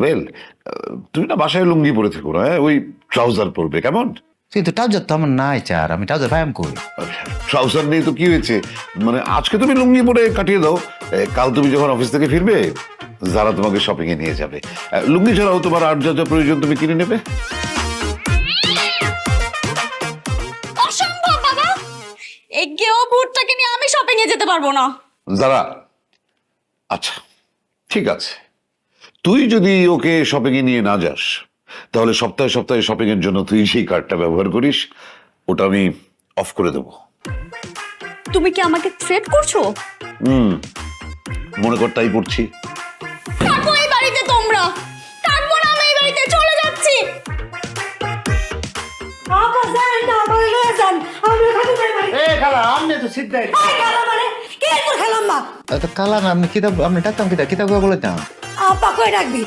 Well, তুমি না বাসায় লুঙ্গি পরে থেকো না, ওই ট্রাউজার পরবে, কেমন? কিন্তু ট্রাউজার তো আমার নাই চার, আমি ট্রাউজার পাইম কই? ট্রাউজার নেই তো কি হয়েছে, মানে আজকে তুমি লুঙ্গি পরে কাটিয়ে দাও, কাল তুমি যখন অফিস থেকে ফিরবে যারা তোমাকে শপিং এ নিয়ে যাবে, লুঙ্গি ছাড়াও তোমার আর যা যা প্রয়োজন তুমি কিনে নেবে। অসম্ভব বাবা, এই গেও বুটটাকে নিয়ে আমি শপিং এ যেতে পারবো না। যারা, আচ্ছা ঠিক আছে, তুই যদি ওকে শপিং এ নিয়ে না যাস তাহলে সপ্তাহে সপ্তাহে শপিং এর জন্য তুই সেই কার্ডটা ব্যবহার করিস, ওটা আমি অফ করে দেবো। তুমি কি আমাকে থ্রেট করছো? মনে কর তাই করছি। থাকো এই বাড়িতে তোমরা, থাকবো না আমি এই বাড়িতে, চলে যাচ্ছি। আপা যান না, আমার লয়ে যান, আমি খালি যাই বাড়ি। এ খালা আমনে তো সিদ্ধাই এই খালা মানে কে তোর খেলাম না? তো কালা না, আপনি কিতাব, আপনি ডাকতাম কিতাব কিতাব বলে দাম। আপা কই ডাকবি?